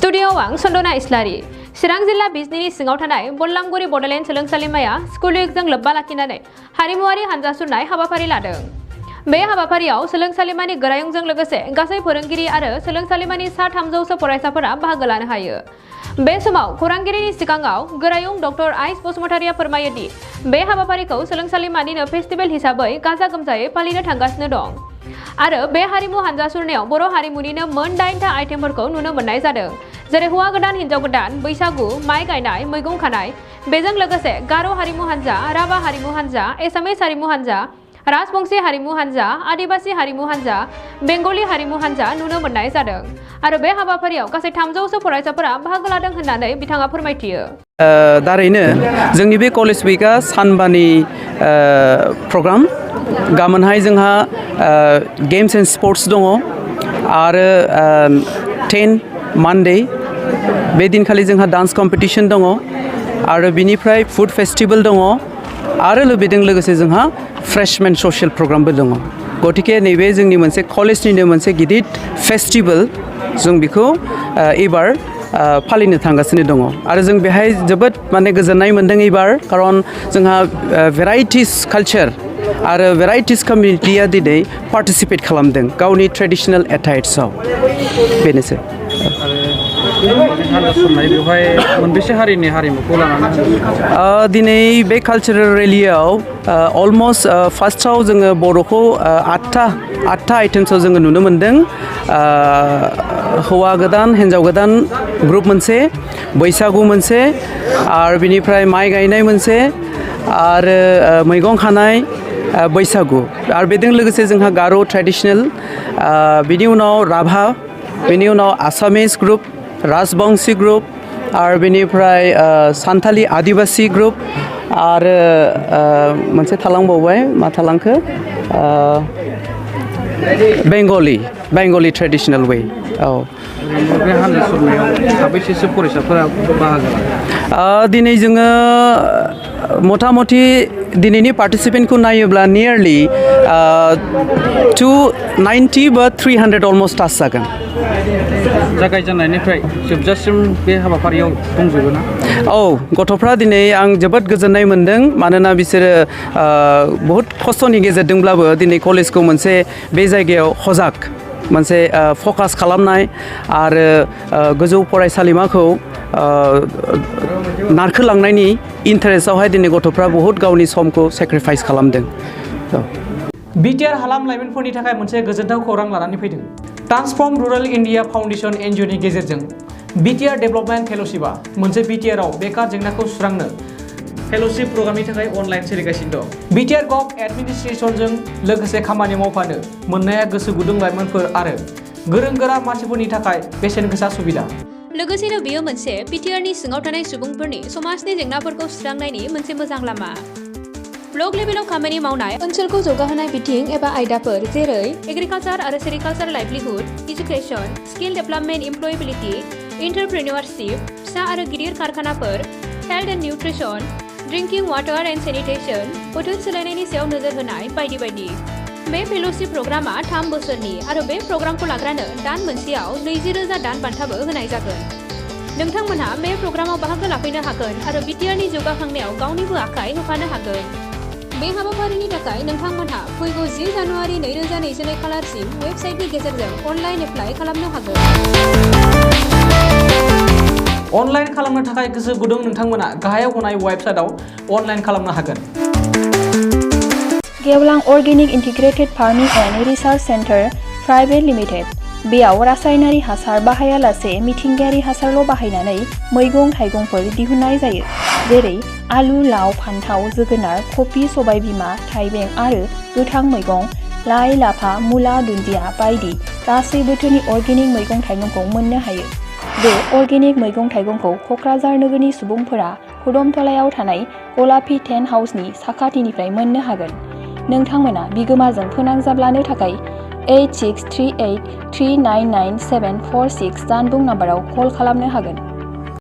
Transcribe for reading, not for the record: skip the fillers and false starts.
स्टुडिय'आव आं सन्दना इस्लारि चिरां जिल्ला बिजनीनि सिङाव थानाय बल्लामगुरि बड'लेण्ड सोलोंसालिमाया स्कुल उइकजों लोब्बा लाखिनानै हारिमुआरि हानजा सुरनाय हाबाफारि लादों। बे हाबाफारियाव सोलोंसालिमानि गोरायुंजों लोगोसे गासै फोरोंगिरि आरो सोलोंसालिमानि सा 300 फरायसाफोरा बाहागो लानो हायो। बे समाव खौरांगिरिनि सिगाङाव गोरायुं डक्टर आइस बसुमतारिया फोरमायो दि बे हाबाफारिखौ सोलोंसालिमानिनो फेस्टिभेल हिसाबै गाजा गोमजायै फालिनो थांगासिनो दं आरो बे हारिमु हानजा सुरनायाव बर' हारिमुनिनो मोन 8टा आइटेमफोरखौ नुनो मोननाय जादों, जेरै हौवा गोदान हिन्जाव गोदान, बैसागु, माइ गायनाय, मैगं खानाय। बेजों लोगोसे गार' हारिमु हानजा, राभा हारिमु हानजा, एसामिस हारिमु हानजा, राजबंशी हारिमु हानजा, आदिबासी हारिमु हानजा, बेंगली हारिमु हानजा नुनो मोननाय जादों आरो बे हाबाफारियाव गासै 300 फरायसाफोरा बाहागो लादों होननानै बिथाङा फोरमायथियो। दारैनो जोंनि बे कलेज उइकआ सानबानि प्रग्राम। गाबोनहाय जोंहा गेम्स एन्ड स्पर्ट्स दङ आरो 10 मानडे बे दिनखालि जोंहा डान्स कम्पिटिशन दङ आरो बिनिफ्राय फुड फेस्टिभेल दङ आरो बेजों लोगोसे जोंहा फ्रेशमेन सशियेल प्रग्रामबो दङ। गतिके नैबे जोंनि मोनसे कलेजनिनो मोनसे गिदिर फेस्टिभेल जों बेखौ एबार फालिनो थांगासिनो दङ आरो जों बेहाय जोबोद गोजोननाय मोनदों एबार, खारन जोंहा भेराइटिस कालचार आरो भेराइटिस कमिउनिटिया दिनै पार्टिसिपेट खालामदों गावनि ट्रेडिशनेल एटायार्सआव। बेनोसै। मोनबेसे हारिनि हारिमुखौ लानानै दिनै बे कालचारेल रेलियाव अलमस्ट फार्स्टआव जोङो बर'खौ 8टा आइटेम्सआव जोङो नुनो मोनदों। हौवा गोदान हिन्जाव गोदान ग्रुप मोनसे, बैसागु मोनसे आरो बिनिफ्राय माइ गायनाय मोनसे आरो मैगं खानाय, बैसागु आरो बेजों लोगोसे जोंहा गार' ट्रेडिशनेल, बिनि उनाव राभा, बिनि उनाव आसामिस ग्रुप, राजबंशी ग्रुप आरो बेनिफ्राय सान्थालि आदिबासी ग्रुप आरो मोनसे थालांबावबाय, मा थालांखो, बेंगली ट्रेडिशनेल वे। औ, बे हानजा सुरनायाव साबैसेसो फरायसाफोरा बाहागो लादों? दिनै जोङो मथा मथि दिनैनि पार्टिसिपेन्टखौ नायोब्ला नियारलि 290 बा 300 अलमस्ट टाच जागोन। जागायजेननायनिफ्राय जोबजासिम बे हाबाफारियाव दंजोबो ना? औ, गथ'फ्रा दिनै आं जोबोद गोजोननाय मोनदों, मानोना बिसोरो बहुद खस्थ'नि गेजेरजोंब्लाबो दिनै कलेजखौ मोनसे बे जायगायाव हजाक मोनसे फकास खालामनाय आरो गोजौ फरायसालिमाखौ नारखोलांनायनि इन्टारेस्टआवहाय दिनै गथ'फ्रा बहुद गावनि समखौ सेक्रिफाइस खालामदों। बिटिआर हालाम लाइमोनफोरनि थाखाय मोनसे गोजोनथाव खौरां लानानै फैदों। ट्रान्सफर्म रुरेल इन्डिया फाउन्डेसन एनजिअनि गेजेरजों बिटिआर डेभेलपमेन्ट फेल'शिपआ मोनसे बिटिआरआव बेकार जेंनाखौ सुस्रांनो फेल'शिप प्रग्रामनि थाखाय अनलाइन सोलिगासिनो दं। बिटिआर गभ एडमिनिस्ट्रेसनजों लोगोसे खामानि मावफानो मोननाया गोसो गुदुं लाइमोनफोर आरो गोरों गोरा मानसिफोरनि थाखाय बेसेन गोसा सुबिदा। लोगोसेनो बेयो मोनसे बिटिआरनि सिङाव थानाय सुबुंफोरनि समाजनि जेंनाफोरखौ सुस्रांनायनि मोनसे मोजां लामा। ब्लक लेभेलाव खामानि मावनाय, ओनसोलखौ जौगाहोनाय बिथिं एबा आयदाफोर जेरै एग्रिकालचार आरो sericulture livelihood, education, skill development, employability, entrepreneurship, फिसा आरो गिदिर कारखानाफोर, health and nutrition, drinking water and sanitation, बोथोर सोलायनायनि सायाव नोजोर होनाय बायदि बायदि। बे फेल'शिप प्रग्रामा 3 बोसोरनि आरो बे प्रग्रामखौ लाग्रानो दान मोनसेयाव 20,000 दान बान्थाबो होनाय जागोन। नोंथांमोनहा बे प्रग्रामाव बाहागो लाफैनो हागोन आरो बिटिआरनि जौगाखांनायाव गावनिबो आखाइ होफानो हागोन। बे हाबाफारिनि थाखाय नोंथांमोनहा फैगौ 10 जानुवारि 2022 खालारसिम वेबसाइटनि गेजेरजों अनलाइन एप्लाइ खालामनो हागोन। अनलाइन खालामनो थाखाय गोसो गुदुं नोंथांमोना गाहायाव होनाय वेबसाइटआव अनलाइन खालामनो हागोन। गेवलां organic integrated farming and research centre private limited. बेयाव रासायनारि हासार बाहायालासे मिथिंगायारि हासारल' बाहायनानै मैगं थाइगंफोर दिहुननाय जायो, जेरै आलु, लाव, फान्थाव, जोगोनार, कफि, सबायबिमा, थाइबें आरो गोथां मैगं, लाइ, लाफा, मुला, दुन्दिया बायदि गासै बोथोरनि अर्गेनिक मैगं थाइगंखौ मोननो हायो। बे अर्गेनिक मैगं थाइगंखौ क'क्राझार नोगोरनि सुबुंफोरा खुदमतलायाव थानाय गलापी टेन्ट हाउसनि साखाथिनिफ्राय मोननो हागोन। नोंथांमोना बिगोमाजों फोनांजाब लानो थाखाय 8638399746 जानबुं नाम्बाराव कल खालामनो हागोन।